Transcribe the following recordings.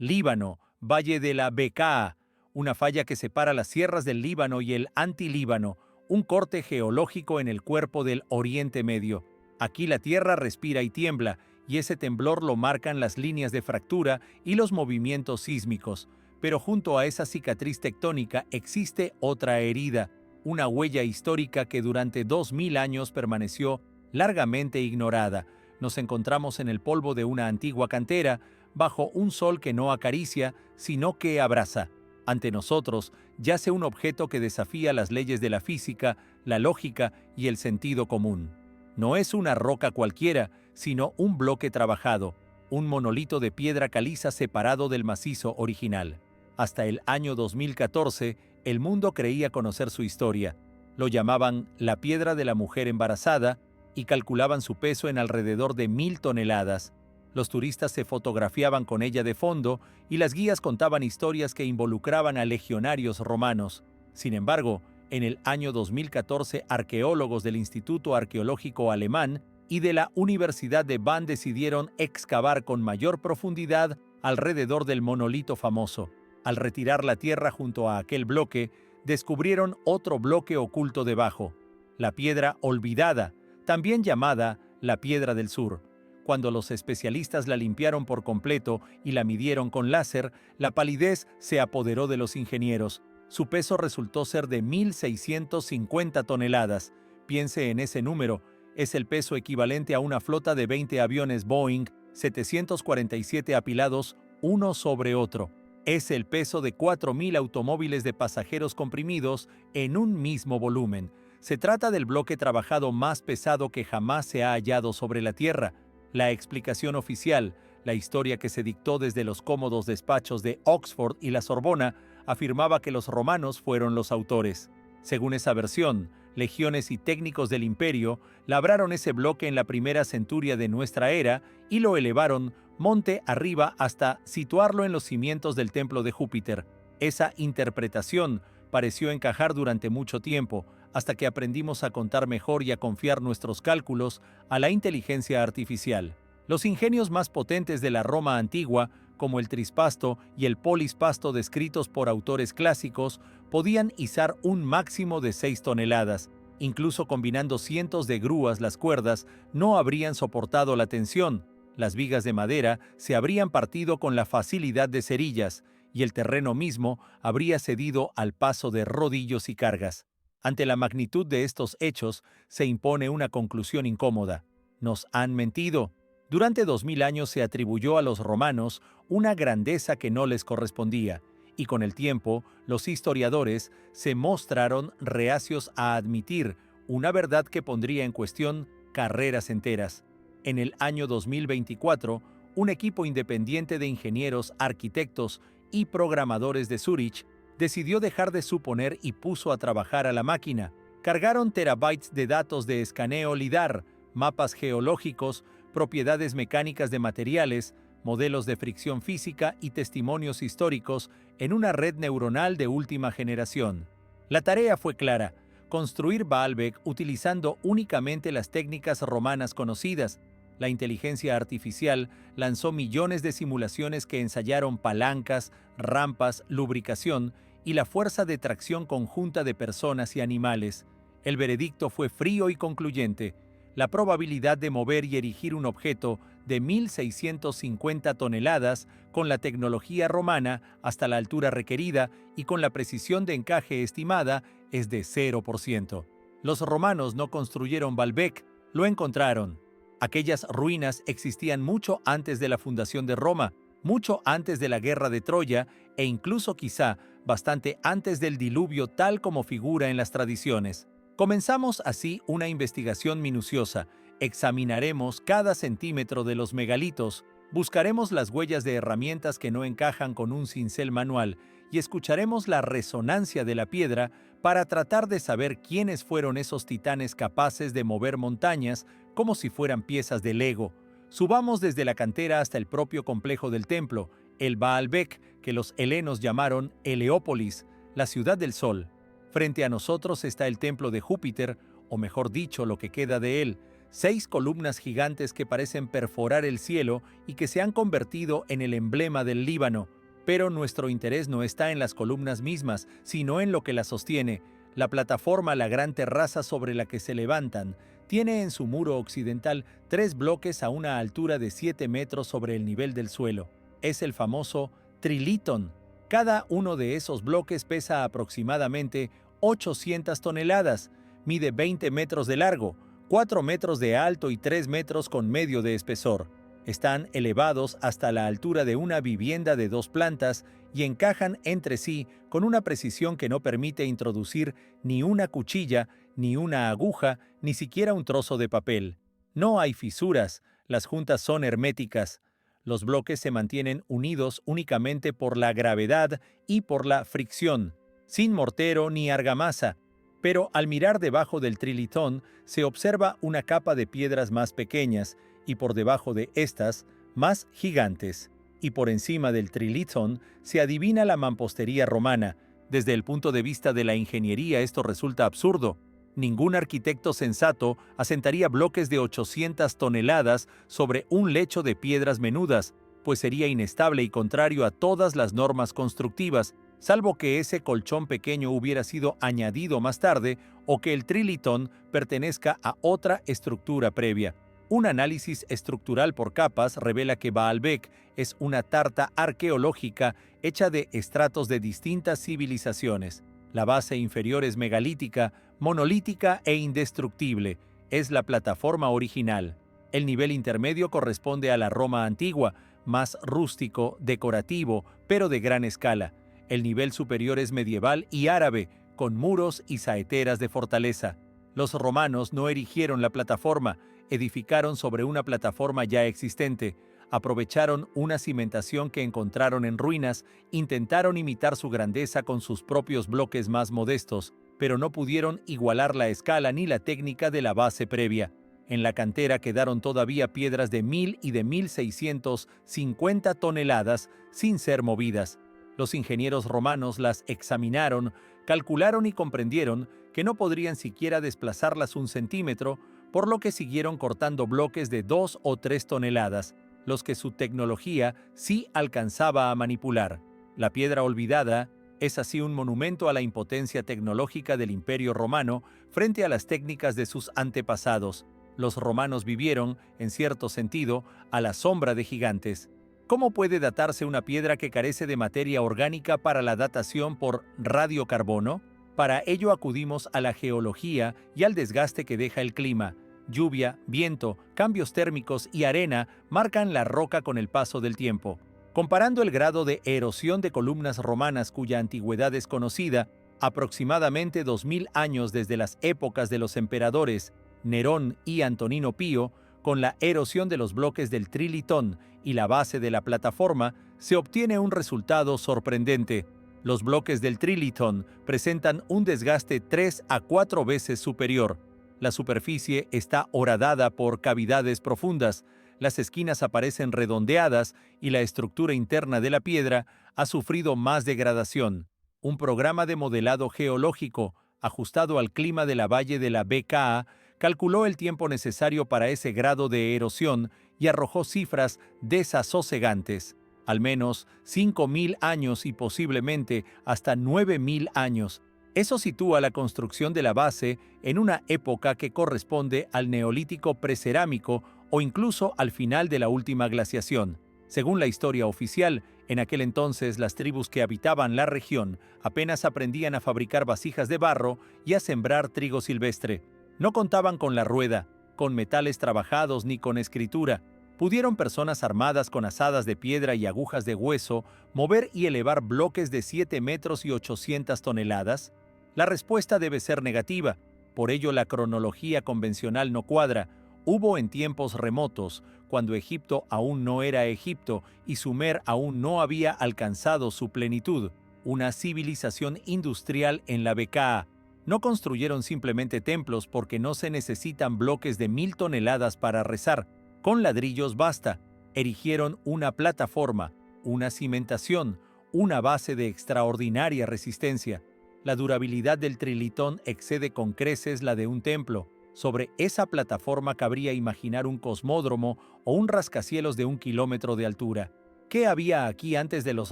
Líbano, Valle de la Bekaa, una falla que separa las sierras del Líbano y el Antilíbano, un corte geológico en el cuerpo del Oriente Medio. Aquí la tierra respira y tiembla, y ese temblor lo marcan las líneas de fractura y los movimientos sísmicos. Pero junto a esa cicatriz tectónica existe otra herida, una huella histórica que durante 2000 años permaneció largamente ignorada. Nos encontramos en el polvo de una antigua cantera, bajo un sol que no acaricia, sino que abraza. Ante nosotros yace un objeto que desafía las leyes de la física, la lógica y el sentido común. No es una roca cualquiera, sino un bloque trabajado, un monolito de piedra caliza separado del macizo original. Hasta el año 2014, el mundo creía conocer su historia. Lo llamaban la piedra de la mujer embarazada y calculaban su peso en alrededor de 1000 toneladas. Los turistas se fotografiaban con ella de fondo y las guías contaban historias que involucraban a legionarios romanos. Sin embargo, en el año 2014, arqueólogos del Instituto Arqueológico Alemán y de la Universidad de Bonn decidieron excavar con mayor profundidad alrededor del monolito famoso. Al retirar la tierra junto a aquel bloque, descubrieron otro bloque oculto debajo, la piedra olvidada, también llamada la Piedra del Sur. Cuando los especialistas la limpiaron por completo y la midieron con láser, la palidez se apoderó de los ingenieros. Su peso resultó ser de 1650 toneladas. Piense en ese número, es el peso equivalente a una flota de 20 aviones Boeing 747 apilados uno sobre otro. Es el peso de 4000 automóviles de pasajeros comprimidos en un mismo volumen. Se trata del bloque trabajado más pesado que jamás se ha hallado sobre la Tierra. La explicación oficial, la historia que se dictó desde los cómodos despachos de Oxford y la Sorbona, afirmaba que los romanos fueron los autores. Según esa versión, legiones y técnicos del imperio labraron ese bloque en la primera centuria de nuestra era y lo elevaron monte arriba hasta situarlo en los cimientos del templo de Júpiter. Esa interpretación pareció encajar durante mucho tiempo, hasta que aprendimos a contar mejor y a confiar nuestros cálculos a la inteligencia artificial. Los ingenios más potentes de la Roma antigua, como el trispasto y el polispasto descritos por autores clásicos, podían izar un máximo de 6 toneladas. Incluso combinando cientos de grúas, las cuerdas no habrían soportado la tensión. Las vigas de madera se habrían partido con la facilidad de cerillas, y el terreno mismo habría cedido al paso de rodillos y cargas. Ante la magnitud de estos hechos, se impone una conclusión incómoda. Nos han mentido. Durante 2000 años se atribuyó a los romanos una grandeza que no les correspondía, y con el tiempo, los historiadores se mostraron reacios a admitir una verdad que pondría en cuestión carreras enteras. En el año 2024, un equipo independiente de ingenieros, arquitectos y programadores de Zúrich decidió dejar de suponer y puso a trabajar a la máquina. Cargaron terabytes de datos de escaneo LIDAR, mapas geológicos, propiedades mecánicas de materiales, modelos de fricción física y testimonios históricos en una red neuronal de última generación. La tarea fue clara: construir Baalbek utilizando únicamente las técnicas romanas conocidas. La inteligencia artificial lanzó millones de simulaciones que ensayaron palancas, rampas, lubricación y la fuerza de tracción conjunta de personas y animales. El veredicto fue frío y concluyente. La probabilidad de mover y erigir un objeto de 1650 toneladas con la tecnología romana hasta la altura requerida y con la precisión de encaje estimada es de 0%. Los romanos no construyeron Baalbek, lo encontraron. Aquellas ruinas existían mucho antes de la fundación de Roma, mucho antes de la guerra de Troya e incluso quizá bastante antes del diluvio tal como figura en las tradiciones. Comenzamos así una investigación minuciosa. Examinaremos cada centímetro de los megalitos, buscaremos las huellas de herramientas que no encajan con un cincel manual y escucharemos la resonancia de la piedra para tratar de saber quiénes fueron esos titanes capaces de mover montañas como si fueran piezas de Lego. Subamos desde la cantera hasta el propio complejo del templo, el Baalbek, que los helenos llamaron Heleópolis, la ciudad del sol. Frente a nosotros está el templo de Júpiter, o mejor dicho, lo que queda de él. 6 columnas gigantes que parecen perforar el cielo y que se han convertido en el emblema del Líbano. Pero nuestro interés no está en las columnas mismas, sino en lo que las sostiene. La plataforma, la gran terraza sobre la que se levantan, tiene en su muro occidental 3 bloques a una altura de 7 metros sobre el nivel del suelo. Es el famoso Trilithon. Cada uno de esos bloques pesa aproximadamente 800 toneladas, mide 20 metros de largo, 4 metros de alto y 3 metros con medio de espesor. Están elevados hasta la altura de una vivienda de 2 plantas y encajan entre sí con una precisión que no permite introducir ni una cuchilla, ni una aguja, ni siquiera un trozo de papel. No hay fisuras, las juntas son herméticas. Los bloques se mantienen unidos únicamente por la gravedad y por la fricción, sin mortero ni argamasa. Pero al mirar debajo del trilithón se observa una capa de piedras más pequeñas y por debajo de estas, más gigantes. Y por encima del trilithón se adivina la mampostería romana. Desde el punto de vista de la ingeniería esto resulta absurdo. Ningún arquitecto sensato asentaría bloques de 800 toneladas sobre un lecho de piedras menudas, pues sería inestable y contrario a todas las normas constructivas, salvo que ese colchón pequeño hubiera sido añadido más tarde o que el trilithón pertenezca a otra estructura previa. Un análisis estructural por capas revela que Baalbek es una tarta arqueológica hecha de estratos de distintas civilizaciones. La base inferior es megalítica, monolítica e indestructible. Es la plataforma original. El nivel intermedio corresponde a la Roma antigua, más rústico, decorativo, pero de gran escala. El nivel superior es medieval y árabe, con muros y saeteras de fortaleza. Los romanos no erigieron la plataforma, edificaron sobre una plataforma ya existente, aprovecharon una cimentación que encontraron en ruinas, intentaron imitar su grandeza con sus propios bloques más modestos, pero no pudieron igualar la escala ni la técnica de la base previa. En la cantera quedaron todavía piedras de 1000 y de 1650 toneladas sin ser movidas. Los ingenieros romanos las examinaron, calcularon y comprendieron que no podrían siquiera desplazarlas un centímetro, por lo que siguieron cortando bloques de 2 o 3 toneladas, los que su tecnología sí alcanzaba a manipular. La piedra olvidada es así un monumento a la impotencia tecnológica del Imperio Romano frente a las técnicas de sus antepasados. Los romanos vivieron, en cierto sentido, a la sombra de gigantes. ¿Cómo puede datarse una piedra que carece de materia orgánica para la datación por radiocarbono? Para ello acudimos a la geología y al desgaste que deja el clima. Lluvia, viento, cambios térmicos y arena marcan la roca con el paso del tiempo. Comparando el grado de erosión de columnas romanas cuya antigüedad es conocida, aproximadamente 2000 años desde las épocas de los emperadores Nerón y Antonino Pío, con la erosión de los bloques del trilithón y la base de la plataforma, se obtiene un resultado sorprendente. Los bloques del trilithón presentan un desgaste 3 a 4 veces superior. La superficie está horadada por cavidades profundas, las esquinas aparecen redondeadas y la estructura interna de la piedra ha sufrido más degradación. Un programa de modelado geológico, ajustado al clima de la valle de la BKA, calculó el tiempo necesario para ese grado de erosión y arrojó cifras desasosegantes. Al menos 5000 años y posiblemente hasta 9000 años. Eso sitúa la construcción de la base en una época que corresponde al Neolítico precerámico o incluso al final de la última glaciación. Según la historia oficial, en aquel entonces las tribus que habitaban la región apenas aprendían a fabricar vasijas de barro y a sembrar trigo silvestre. No contaban con la rueda, con metales trabajados ni con escritura. ¿Pudieron personas armadas con azadas de piedra y agujas de hueso mover y elevar bloques de 7 metros y 800 toneladas? La respuesta debe ser negativa. Por ello la cronología convencional no cuadra. Hubo en tiempos remotos, cuando Egipto aún no era Egipto y Sumer aún no había alcanzado su plenitud, una civilización industrial en la BKA. No construyeron simplemente templos porque no se necesitan bloques de 1000 toneladas para rezar. Con ladrillos basta. Erigieron una plataforma, una cimentación, una base de extraordinaria resistencia. La durabilidad del trilithón excede con creces la de un templo. Sobre esa plataforma cabría imaginar un cosmódromo o un rascacielos de 1 kilómetro de altura. ¿Qué había aquí antes de los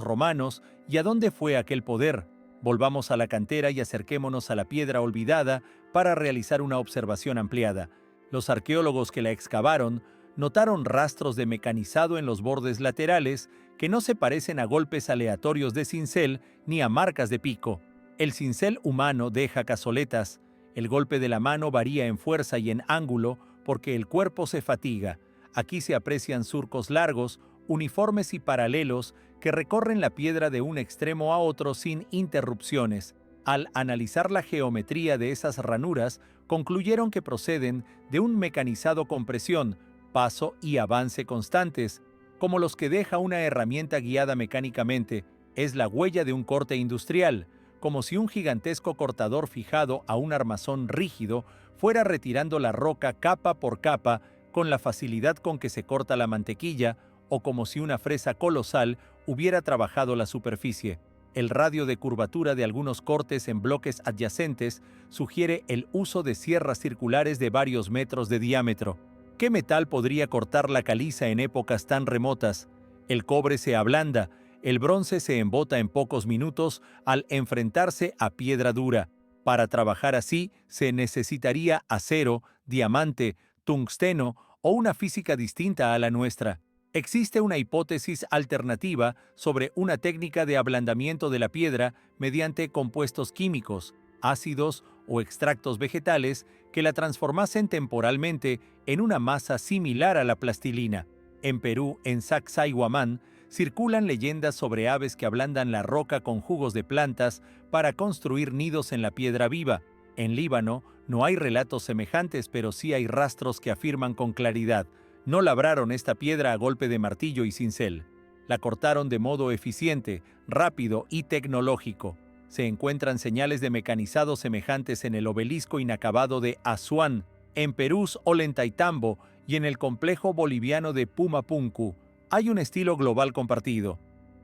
romanos y a dónde fue aquel poder? Volvamos a la cantera y acerquémonos a la piedra olvidada para realizar una observación ampliada. Los arqueólogos que la excavaron notaron rastros de mecanizado en los bordes laterales que no se parecen a golpes aleatorios de cincel ni a marcas de pico. El cincel humano deja cazoletas. El golpe de la mano varía en fuerza y en ángulo porque el cuerpo se fatiga. Aquí se aprecian surcos largos, uniformes y paralelos que recorren la piedra de un extremo a otro sin interrupciones. Al analizar la geometría de esas ranuras, concluyeron que proceden de un mecanizado con presión, paso y avance constantes, como los que deja una herramienta guiada mecánicamente. Es la huella de un corte industrial, como si un gigantesco cortador fijado a un armazón rígido fuera retirando la roca capa por capa con la facilidad con que se corta la mantequilla, o como si una fresa colosal hubiera trabajado la superficie. El radio de curvatura de algunos cortes en bloques adyacentes sugiere el uso de sierras circulares de varios metros de diámetro. ¿Qué metal podría cortar la caliza en épocas tan remotas? El cobre se ablanda, el bronce se embota en pocos minutos al enfrentarse a piedra dura. Para trabajar así se necesitaría acero, diamante, tungsteno o una física distinta a la nuestra. Existe una hipótesis alternativa sobre una técnica de ablandamiento de la piedra mediante compuestos químicos, ácidos o extractos vegetales que la transformasen temporalmente en una masa similar a la plastilina. En Perú, en Sacsayhuamán, circulan leyendas sobre aves que ablandan la roca con jugos de plantas para construir nidos en la piedra viva. En Líbano no hay relatos semejantes, pero sí hay rastros que afirman con claridad: no labraron esta piedra a golpe de martillo y cincel. La cortaron de modo eficiente, rápido y tecnológico. Se encuentran señales de mecanizado semejantes en el obelisco inacabado de Asuán, en Perú's Ollantaytambo y en el complejo boliviano de Pumapunku. Hay un estilo global compartido.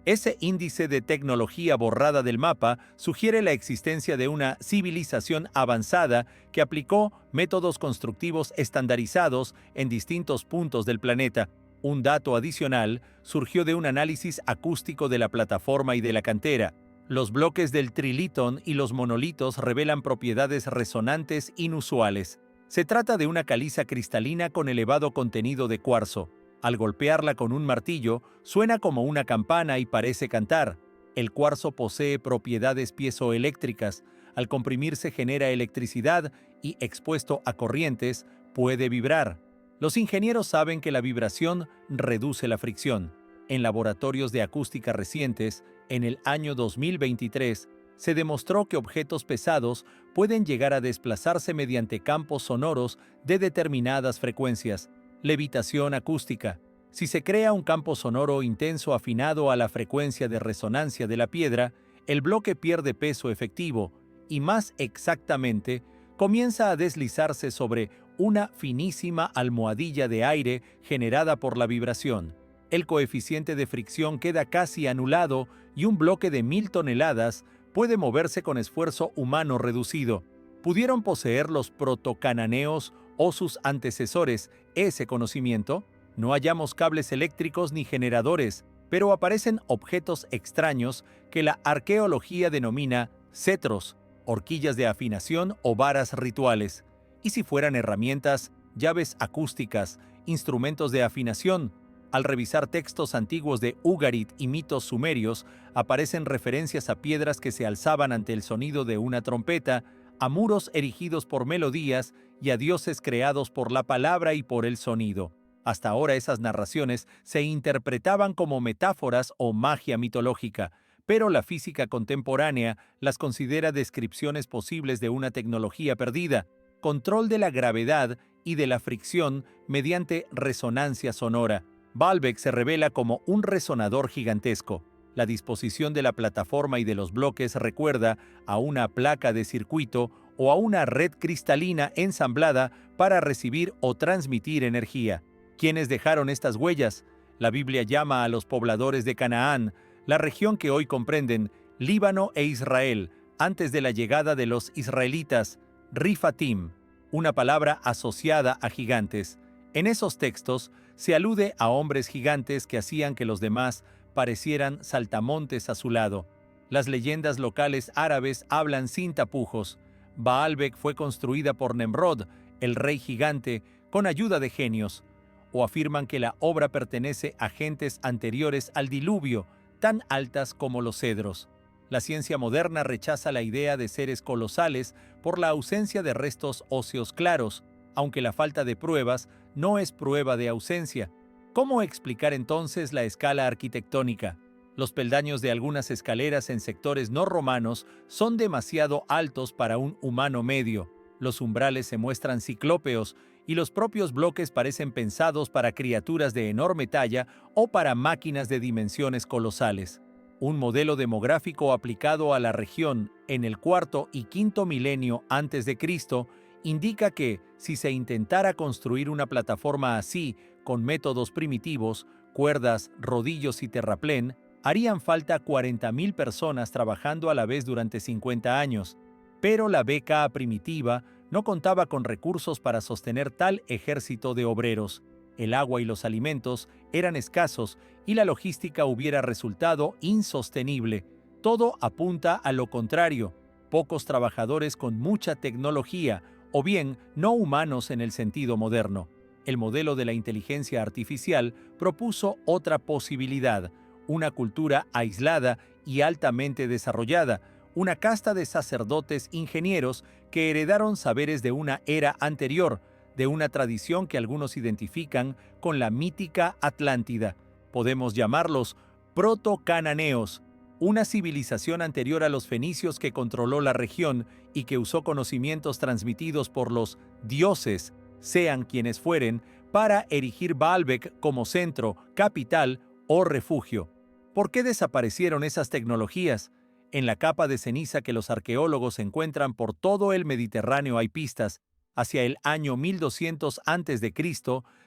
Ese índice de tecnología borrada del mapa sugiere la existencia de una civilización avanzada que aplicó métodos constructivos estandarizados en distintos puntos del planeta. Un dato adicional surgió de un análisis acústico de la plataforma y de la cantera. Los bloques del trilitón y los monolitos revelan propiedades resonantes inusuales. Se trata de una caliza cristalina con elevado contenido de cuarzo. Al golpearla con un martillo, suena como una campana y parece cantar. El cuarzo posee propiedades piezoeléctricas. Al comprimirse genera electricidad y, expuesto a corrientes, puede vibrar. Los ingenieros saben que la vibración reduce la fricción. En laboratorios de acústica recientes, en el año 2023, se demostró que objetos pesados pueden llegar a desplazarse mediante campos sonoros de determinadas frecuencias. Levitación acústica. Si se crea un campo sonoro intenso afinado a la frecuencia de resonancia de la piedra, el bloque pierde peso efectivo y, más exactamente, comienza a deslizarse sobre una finísima almohadilla de aire generada por la vibración. El coeficiente de fricción queda casi anulado y un bloque de 1000 toneladas puede moverse con esfuerzo humano reducido. ¿Pudieron poseer los protocananeos o sus antecesores ese conocimiento? No hallamos cables eléctricos ni generadores, pero aparecen objetos extraños que la arqueología denomina cetros, horquillas de afinación o varas rituales. ¿Y si fueran herramientas, llaves acústicas, instrumentos de afinación? Al revisar textos antiguos de Ugarit y mitos sumerios, aparecen referencias a piedras que se alzaban ante el sonido de una trompeta, a muros erigidos por melodías y a dioses creados por la palabra y por el sonido. Hasta ahora esas narraciones se interpretaban como metáforas o magia mitológica, pero la física contemporánea las considera descripciones posibles de una tecnología perdida: control de la gravedad y de la fricción mediante resonancia sonora. Baalbek se revela como un resonador gigantesco. La disposición de la plataforma y de los bloques recuerda a una placa de circuito o a una red cristalina ensamblada para recibir o transmitir energía. ¿Quiénes dejaron estas huellas? La Biblia llama a los pobladores de Canaán, la región que hoy comprenden Líbano e Israel, antes de la llegada de los israelitas, Rifatim. una palabra asociada a gigantes. En esos textos se alude a hombres gigantes que hacían que los demás parecieran saltamontes a su lado. Las leyendas locales árabes hablan sin tapujos. Baalbek fue construida por Nemrod, el rey gigante, con ayuda de genios. O afirman que la obra pertenece a gentes anteriores al diluvio, tan altas como los cedros. La ciencia moderna rechaza la idea de seres colosales por la ausencia de restos óseos claros, aunque la falta de pruebas no es prueba de ausencia. ¿Cómo explicar entonces la escala arquitectónica? Los peldaños de algunas escaleras en sectores no romanos son demasiado altos para un humano medio. Los umbrales se muestran ciclópeos y los propios bloques parecen pensados para criaturas de enorme talla o para máquinas de dimensiones colosales. Un modelo demográfico aplicado a la región en el cuarto y quinto milenio antes de Cristo indica que, si se intentara construir una plataforma así, con métodos primitivos, cuerdas, rodillos y terraplén, harían falta 40.000 personas trabajando a la vez durante 50 años. Pero la BK primitiva no contaba con recursos para sostener tal ejército de obreros. El agua y los alimentos eran escasos y la logística hubiera resultado insostenible. Todo apunta a lo contrario: pocos trabajadores con mucha tecnología, o bien no humanos en el sentido moderno. El modelo de la inteligencia artificial propuso otra posibilidad: una cultura aislada y altamente desarrollada, una casta de sacerdotes ingenieros que heredaron saberes de una era anterior, de una tradición que algunos identifican con la mítica Atlántida. Podemos llamarlos proto-cananeos, una civilización anterior a los fenicios que controló la región y que usó conocimientos transmitidos por los dioses, sean quienes fueren, para erigir Baalbek como centro, capital o refugio. ¿Por qué desaparecieron esas tecnologías? En la capa de ceniza que los arqueólogos encuentran por todo el Mediterráneo hay pistas. Hacia el año 1200 a.C.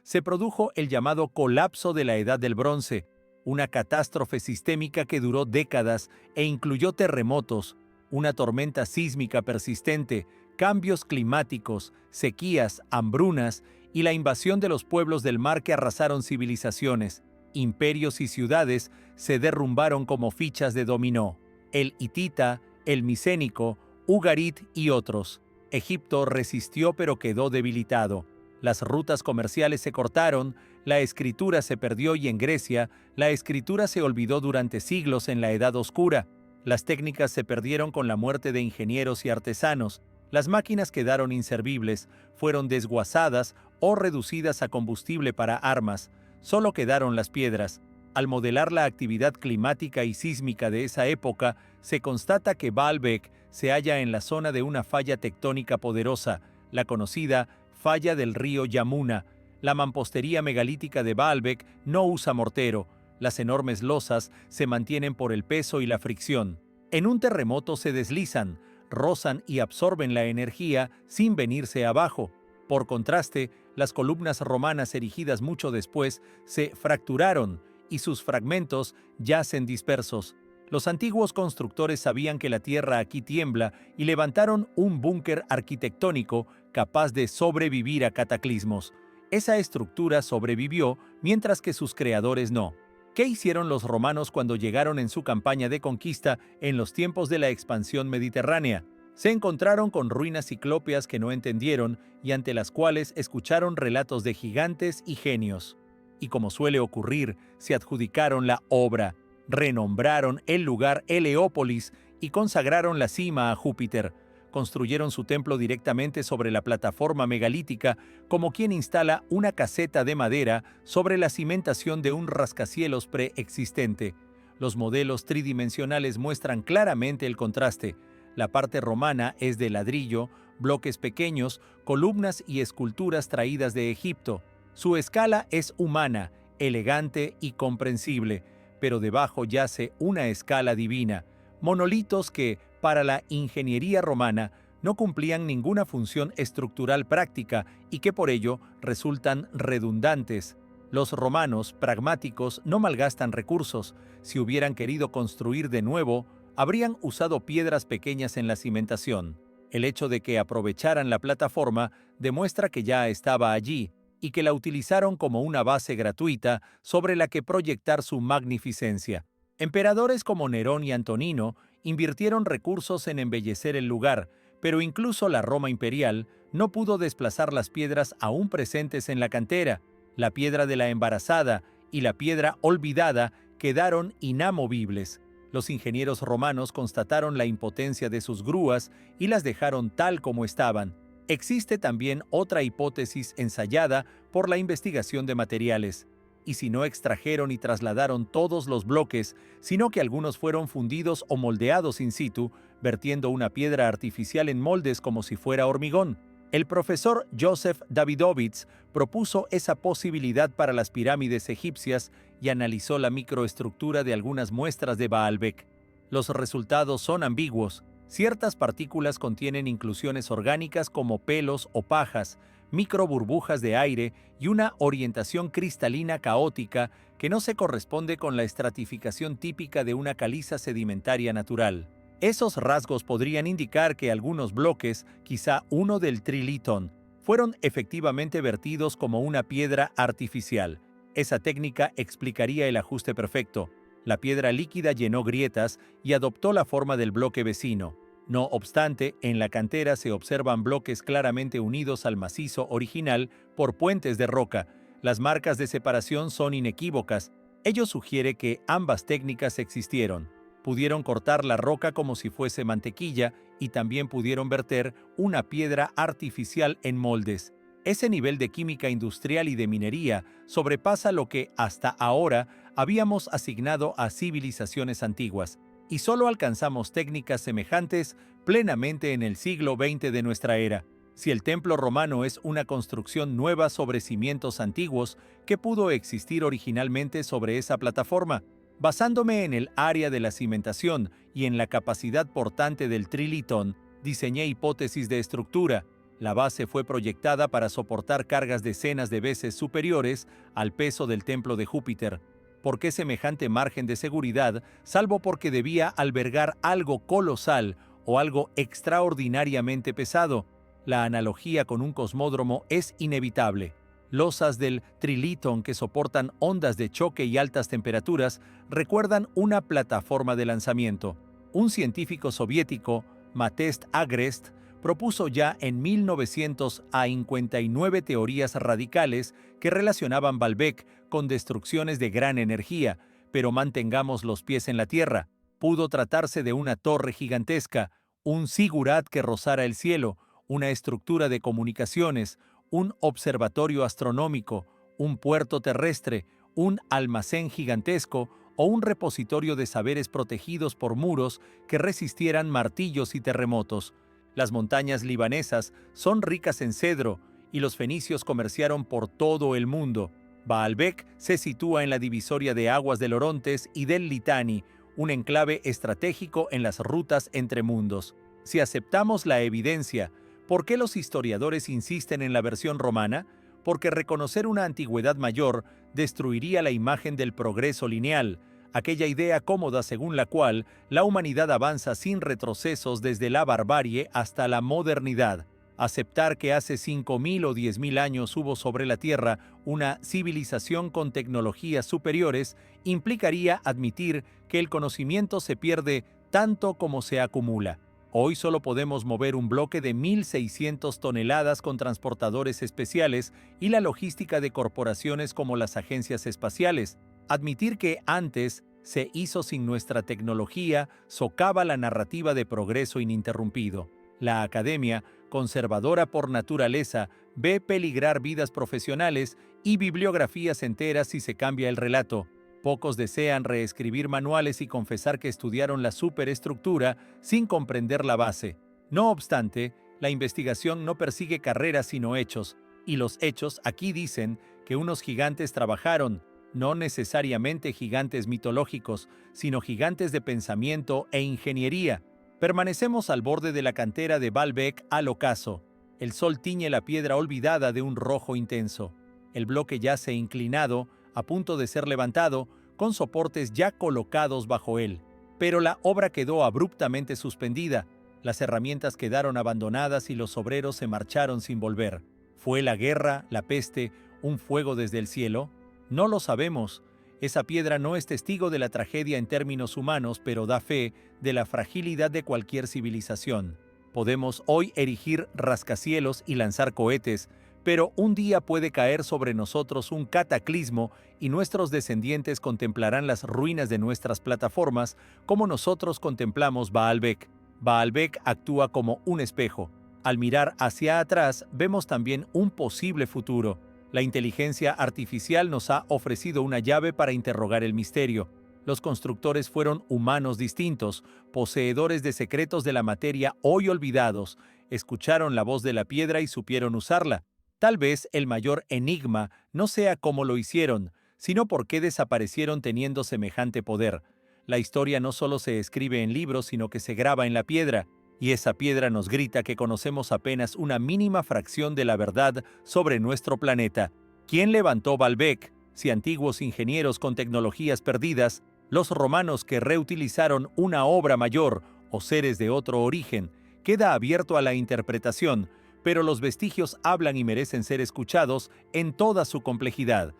se produjo el llamado colapso de la Edad del Bronce, una catástrofe sistémica que duró décadas e incluyó terremotos, una tormenta sísmica persistente, cambios climáticos, sequías, hambrunas y la invasión de los pueblos del mar que arrasaron civilizaciones. Imperios y ciudades se derrumbaron como fichas de dominó. El hitita, el micénico, Ugarit y otros. Egipto resistió pero quedó debilitado. Las rutas comerciales se cortaron, la escritura se perdió y en Grecia, la escritura se olvidó durante siglos en la Edad Oscura. Las técnicas se perdieron con la muerte de ingenieros y artesanos. Las máquinas quedaron inservibles, fueron desguazadas o reducidas a combustible para armas. Solo quedaron las piedras. Al modelar la actividad climática y sísmica de esa época, se constata que Baalbek se halla en la zona de una falla tectónica poderosa, la conocida falla del río Yamuna. La mampostería megalítica de Baalbek no usa mortero. Las enormes losas se mantienen por el peso y la fricción. En un terremoto se deslizan, rozan y absorben la energía sin venirse abajo. Por contraste, las columnas romanas erigidas mucho después se fracturaron y sus fragmentos yacen dispersos. Los antiguos constructores sabían que la tierra aquí tiembla y levantaron un búnker arquitectónico capaz de sobrevivir a cataclismos. Esa estructura sobrevivió mientras que sus creadores no. ¿Qué hicieron los romanos cuando llegaron en su campaña de conquista en los tiempos de la expansión mediterránea? Se encontraron con ruinas ciclópeas que no entendieron y ante las cuales escucharon relatos de gigantes y genios. Y como suele ocurrir, se adjudicaron la obra, renombraron el lugar Heleópolis y consagraron la cima a Júpiter. Construyeron su templo directamente sobre la plataforma megalítica, como quien instala una caseta de madera sobre la cimentación de un rascacielos preexistente. Los modelos tridimensionales muestran claramente el contraste. La parte romana es de ladrillo, bloques pequeños, columnas y esculturas traídas de Egipto. Su escala es humana, elegante y comprensible, pero debajo yace una escala divina, monolitos que, para la ingeniería romana, no cumplían ninguna función estructural práctica y que por ello resultan redundantes. Los romanos, pragmáticos, no malgastan recursos. Si hubieran querido construir de nuevo, habrían usado piedras pequeñas en la cimentación. El hecho de que aprovecharan la plataforma demuestra que ya estaba allí y que la utilizaron como una base gratuita sobre la que proyectar su magnificencia. Emperadores como Nerón y Antonino invirtieron recursos en embellecer el lugar, pero incluso la Roma imperial no pudo desplazar las piedras aún presentes en la cantera. La piedra de la embarazada y la piedra olvidada quedaron inamovibles. Los ingenieros romanos constataron la impotencia de sus grúas y las dejaron tal como estaban. Existe también otra hipótesis ensayada por la investigación de materiales. ¿Y si no extrajeron y trasladaron todos los bloques, sino que algunos fueron fundidos o moldeados in situ, vertiendo una piedra artificial en moldes como si fuera hormigón? El profesor Joseph Davidovits propuso esa posibilidad para las pirámides egipcias y analizó la microestructura de algunas muestras de Baalbek. Los resultados son ambiguos. Ciertas partículas contienen inclusiones orgánicas como pelos o pajas, microburbujas de aire y una orientación cristalina caótica que no se corresponde con la estratificación típica de una caliza sedimentaria natural. Esos rasgos podrían indicar que algunos bloques, quizá uno del Trilitón, fueron efectivamente vertidos como una piedra artificial. Esa técnica explicaría el ajuste perfecto. La piedra líquida llenó grietas y adoptó la forma del bloque vecino. No obstante, en la cantera se observan bloques claramente unidos al macizo original por puentes de roca. Las marcas de separación son inequívocas. Ello sugiere que ambas técnicas existieron. Pudieron cortar la roca como si fuese mantequilla y también pudieron verter una piedra artificial en moldes. Ese nivel de química industrial y de minería sobrepasa lo que hasta ahora habíamos asignado a civilizaciones antiguas, y solo alcanzamos técnicas semejantes plenamente en el siglo XX de nuestra era. Si el templo romano es una construcción nueva sobre cimientos antiguos, ¿qué pudo existir originalmente sobre esa plataforma? Basándome en el área de la cimentación y en la capacidad portante del Trilitón, diseñé hipótesis de estructura. La base fue proyectada para soportar cargas decenas de veces superiores al peso del templo de Júpiter. ¿Por qué semejante margen de seguridad, salvo porque debía albergar algo colosal o algo extraordinariamente pesado? La analogía con un cosmódromo es inevitable. Losas del Trilitón que soportan ondas de choque y altas temperaturas recuerdan una plataforma de lanzamiento. Un científico soviético, Matest Agrest, propuso ya en 1959 teorías radicales que relacionaban Baalbek con destrucciones de gran energía, pero mantengamos los pies en la tierra. Pudo tratarse de una torre gigantesca, un zigurat que rozara el cielo, una estructura de comunicaciones, un observatorio astronómico, un puerto terrestre, un almacén gigantesco o un repositorio de saberes protegidos por muros que resistieran martillos y terremotos. Las montañas libanesas son ricas en cedro y los fenicios comerciaron por todo el mundo. Baalbek se sitúa en la divisoria de aguas del Orontes y del Litani, un enclave estratégico en las rutas entre mundos. Si aceptamos la evidencia, ¿por qué los historiadores insisten en la versión romana? Porque reconocer una antigüedad mayor destruiría la imagen del progreso lineal, aquella idea cómoda según la cual la humanidad avanza sin retrocesos desde la barbarie hasta la modernidad. Aceptar que hace 5.000 o 10.000 años hubo sobre la Tierra una civilización con tecnologías superiores implicaría admitir que el conocimiento se pierde tanto como se acumula. Hoy solo podemos mover un bloque de 1.600 toneladas con transportadores especiales y la logística de corporaciones como las agencias espaciales. Admitir que antes se hizo sin nuestra tecnología socava la narrativa de progreso ininterrumpido. La academia, conservadora por naturaleza, ve peligrar vidas profesionales y bibliografías enteras si se cambia el relato. Pocos desean reescribir manuales y confesar que estudiaron la superestructura sin comprender la base. No obstante, la investigación no persigue carreras sino hechos, y los hechos aquí dicen que unos gigantes trabajaron, no necesariamente gigantes mitológicos, sino gigantes de pensamiento e ingeniería. Permanecemos al borde de la cantera de Baalbek al ocaso. El sol tiñe la piedra olvidada de un rojo intenso. El bloque yace inclinado, a punto de ser levantado, con soportes ya colocados bajo él. Pero la obra quedó abruptamente suspendida. Las herramientas quedaron abandonadas y los obreros se marcharon sin volver. ¿Fue la guerra, la peste, un fuego desde el cielo? No lo sabemos. Esa piedra no es testigo de la tragedia en términos humanos, pero da fe de la fragilidad de cualquier civilización. Podemos hoy erigir rascacielos y lanzar cohetes, pero un día puede caer sobre nosotros un cataclismo y nuestros descendientes contemplarán las ruinas de nuestras plataformas como nosotros contemplamos Baalbek. Baalbek actúa como un espejo. Al mirar hacia atrás, vemos también un posible futuro. La inteligencia artificial nos ha ofrecido una llave para interrogar el misterio. Los constructores fueron humanos distintos, poseedores de secretos de la materia hoy olvidados, escucharon la voz de la piedra y supieron usarla. Tal vez el mayor enigma no sea cómo lo hicieron, sino por qué desaparecieron teniendo semejante poder. La historia no solo se escribe en libros, sino que se graba en la piedra, y esa piedra nos grita que conocemos apenas una mínima fracción de la verdad sobre nuestro planeta. ¿Quién levantó Baalbek? Si antiguos ingenieros con tecnologías perdidas, los romanos que reutilizaron una obra mayor o seres de otro origen, queda abierto a la interpretación, pero los vestigios hablan y merecen ser escuchados en toda su complejidad.